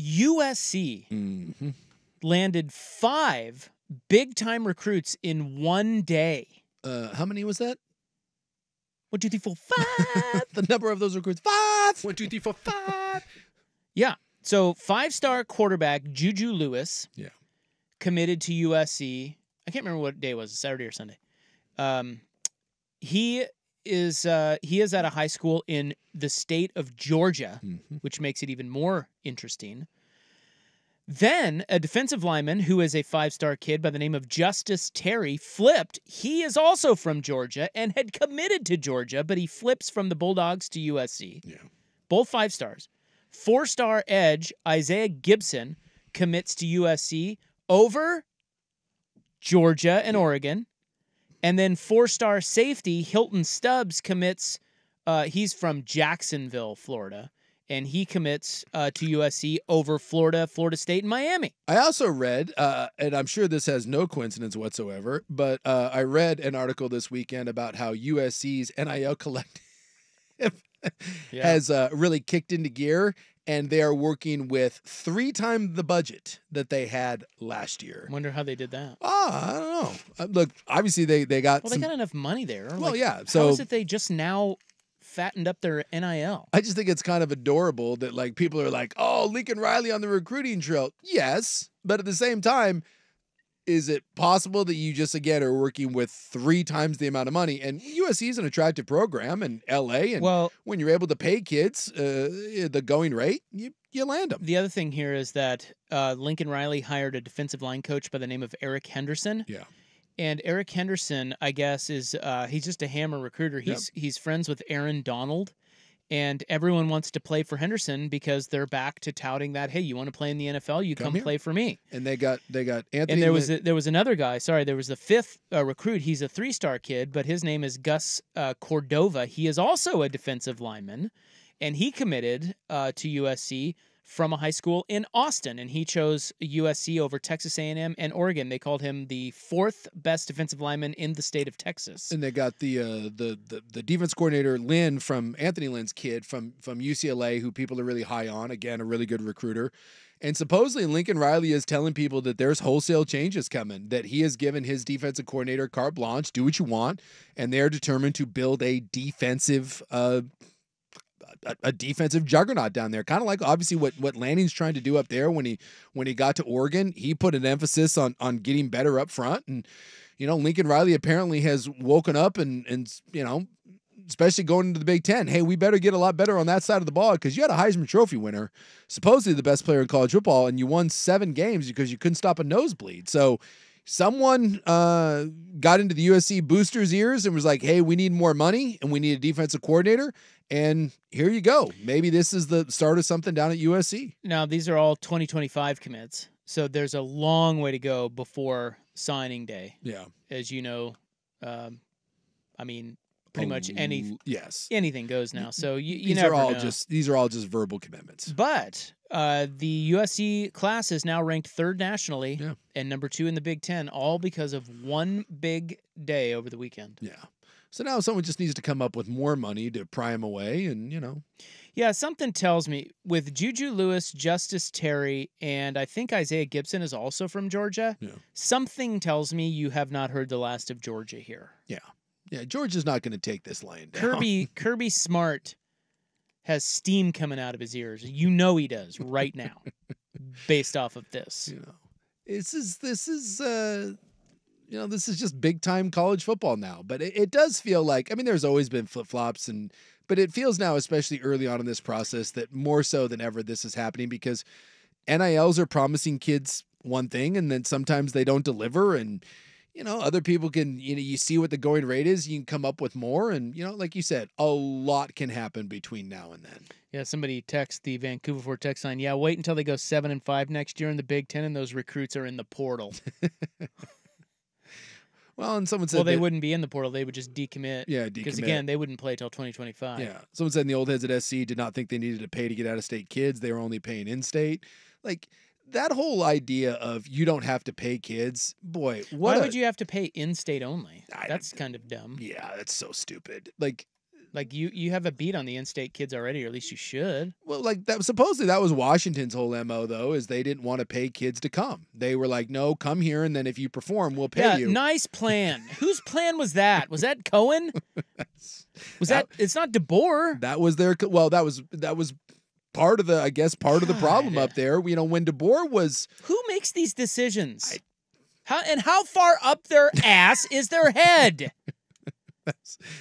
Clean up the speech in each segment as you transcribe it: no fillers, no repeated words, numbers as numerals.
USC landed 5 big-time recruits in one day. How many was that? 1, 2, 3, 4, 5. The number of those recruits, 5. 1, 2, 3, 4, 5. Yeah. So 5-star quarterback Juju Lewis committed to USC. I can't remember what day it was, Saturday or Sunday. He is at a high school in the state of Georgia, which makes it even more interesting. Then a defensive lineman who is a 5-star kid by the name of Justice Terry flipped. He is also from Georgia and had committed to Georgia, but he flips from the Bulldogs to USC. Yeah. Both 5 stars. 4-star edge Isaiah Gibson commits to USC over Georgia and Oregon. And then 4-star safety Hilton Stubbs commits. He's from Jacksonville, Florida. And he commits to USC over Florida, Florida State, and Miami. I also read, and I'm sure this has no coincidence whatsoever, but I read an article this weekend about how USC's NIL collective has really kicked into gear, and they are working with 3 times the budget that they had last year. Wonder how they did that. I don't know. Look, obviously they got they got enough money there. Well, yeah. So how is it they just now fattened up their NIL? I just think it's kind of adorable that like people are like, oh, Lincoln Riley on the recruiting trail. Yes, but at the same time, is it possible that you just, again, are working with 3 times the amount of money? And USC is an attractive program in L.A., and when you're able to pay kids the going rate, you land them. The other thing here is that Lincoln Riley hired a defensive line coach by the name of Eric Henderson. Yeah. And Eric Henderson, I guess, is he's just a hammer recruiter. He's friends with Aaron Donald, and everyone wants to play for Henderson because they're back to touting that, hey, you want to play in the NFL, you come play for me. And they got Anthony. And there was another guy. Sorry, there was the 5th recruit. He's a 3-star kid, but his name is Gus Cordova. He is also a defensive lineman, and he committed to USC from a high school in Austin, and he chose USC over Texas A&M and Oregon. They called him the 4th best defensive lineman in the state of Texas. And they got the defense coordinator Lynn from Anthony Lynn's kid from UCLA, who people are really high on. Again, a really good recruiter. And supposedly Lincoln Riley is telling people that there's wholesale changes coming, that he has given his defensive coordinator carte blanche, do what you want, and they're determined to build a defensive juggernaut down there, kind of like obviously what Lanning's trying to do up there when he got to Oregon. He put an emphasis on getting better up front, and Lincoln Riley apparently has woken up and especially going into the Big Ten. Hey, we better get a lot better on that side of the ball because you had a Heisman Trophy winner, supposedly the best player in college football, and you won 7 games because you couldn't stop a nosebleed. So someone got into the USC boosters' ears and was like, hey, we need more money and we need a defensive coordinator. And here you go. Maybe this is the start of something down at USC. Now, these are all 2025 commits, so there's a long way to go before signing day. Yeah. As you know, pretty much anything goes now. So you never know. These are all just verbal commitments. But the USC class is now ranked 3rd nationally and number 2 in the Big Ten, all because of one big day over the weekend. Yeah. So now someone just needs to come up with more money to pry him away, and Yeah, something tells me with Juju Lewis, Justice Terry, and I think Isaiah Gibson is also from Georgia. Yeah. Something tells me you have not heard the last of Georgia here. Yeah. Yeah, Georgia's not going to take this line down. Kirby Smart has steam coming out of his ears. He does right now, based off of this. This is just big time college football now. But it does feel like, there's always been flip flops, but it feels now, especially early on in this process, that more so than ever this is happening because NILs are promising kids one thing, and then sometimes they don't deliver, and other people can, you see what the going rate is, you can come up with more. And, like you said, a lot can happen between now and then. Yeah, somebody text the Vancouver Ford text line. Yeah, wait until they go 7-5 next year in the Big Ten and those recruits are in the portal. Well, and someone said... Well, they wouldn't be in the portal. They would just decommit. Yeah, decommit. Because, again, they wouldn't play till 2025. Yeah. Someone said in the old heads at SC did not think they needed to pay to get out-of-state kids. They were only paying in-state. Like... That whole idea of you don't have to pay kids, boy, why would you have to pay in-state only? That's kind of dumb. Yeah, that's so stupid. Like, Like you have a beat on the in-state kids already, or at least you should. Well, like that supposedly that was Washington's whole MO though, is they didn't want to pay kids to come. They were like, no, come here, and then if you perform, we'll pay Yeah, you. nice plan. Whose plan was that? Was that Cohen? Was that? It's not DeBoer. That was their that was part of the part of the problem up there. You know, when DeBoer was Who makes these decisions? How far up their ass is their head?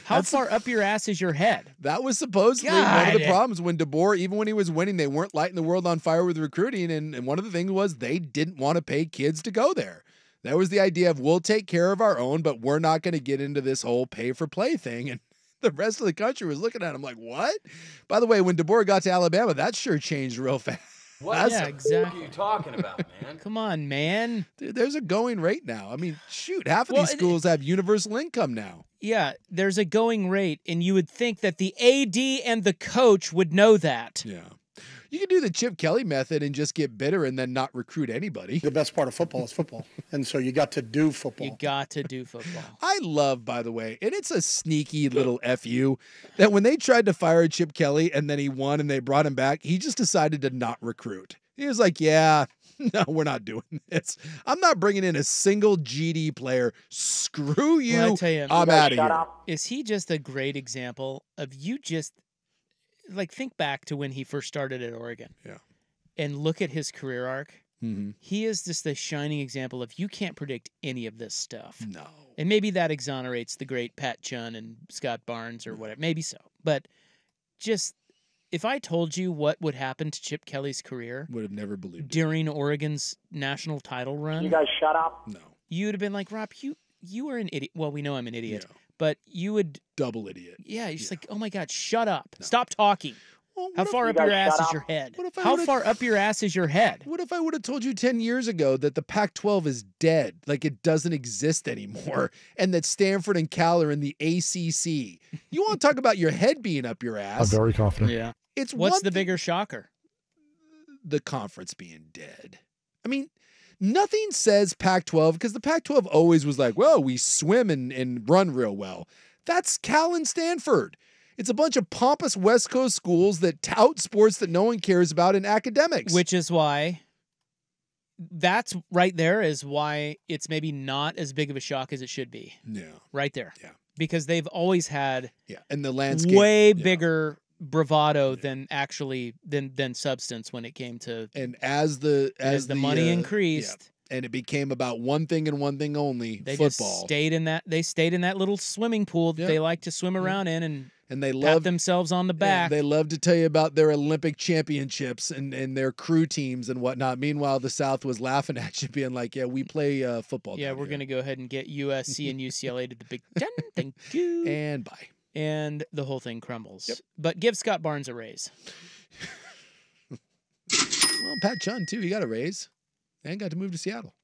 How far up your ass is your head? That was supposedly one of the problems when DeBoer, even when he was winning, they weren't lighting the world on fire with recruiting. And one of the things was they didn't want to pay kids to go there. That was the idea of we'll take care of our own, but we're not going to get into this whole pay for play thing. And the rest of the country was looking at him like, what? By the way, when DeBoer got to Alabama, that sure changed real fast. What yeah, exactly. are you talking about, man? Come on, man. Dude, there's a going rate now. I mean, shoot, half of these schools have universal income now. Yeah, there's a going rate, and you would think that the AD and the coach would know that. Yeah. You could do the Chip Kelly method and just get bitter and then not recruit anybody. The best part of football is football. And so you got to do football. You got to do football. I love, by the way, and it's a sneaky little FU, that when they tried to fire Chip Kelly and then he won and they brought him back, he just decided to not recruit. He was like, yeah, no, we're not doing this. I'm not bringing in a single GD player. Screw you. Well, I tell you, I'm out of here. Is he just a great example of you just, like, think back to when he first started at Oregon. Yeah. And look at his career arc. Mm-hmm. He is just the shining example of you can't predict any of this stuff. No. And maybe that exonerates the great Pat Chun and Scott Barnes or whatever. Maybe so. But just, if I told you what would happen to Chip Kelly's career, Would have never believed it. during Oregon's national title run, You guys shut up. No. you would have been like, Rob, you were an idiot. Well, we know I'm an idiot. Yeah. But you would, Double idiot. yeah, you're just like, oh my God, shut up. Stop talking. Well, How far up your ass is your head? What if I How would've- far up your ass is your head? What if I would have told you 10 years ago that the Pac-12 is dead, like it doesn't exist anymore, and that Stanford and Cal are in the ACC? You want to talk about your head being up your ass? I'm very confident. Yeah. It's What's one the thing- bigger shocker? The conference being dead. I mean, nothing says Pac-12 because the Pac-12 always was like, well, we swim and run real well. That's Cal and Stanford. It's a bunch of pompous West Coast schools that tout sports that no one cares about in academics. Which is why, that's right there is why it's maybe not as big of a shock as it should be. Yeah. Right there. Yeah. Because they've always had Yeah. And the landscape. way yeah. bigger bravado than actually than substance when it came to And as the money yeah, increased. and it became about one thing and one thing only, They football. just stayed in that little swimming pool that Yeah. they like to swim around in and they pat love themselves on the back. They love to tell you about their Olympic championships and their crew teams and whatnot. Meanwhile, the South was laughing at you, being like, "Yeah, we play football." Yeah, down we're here." going to go ahead and get USC and UCLA to the Big Ten. Thank you. And bye. And the whole thing crumbles. Yep. But give Scott Barnes a raise. Well, Pat Chun too. He got a raise and got to move to Seattle.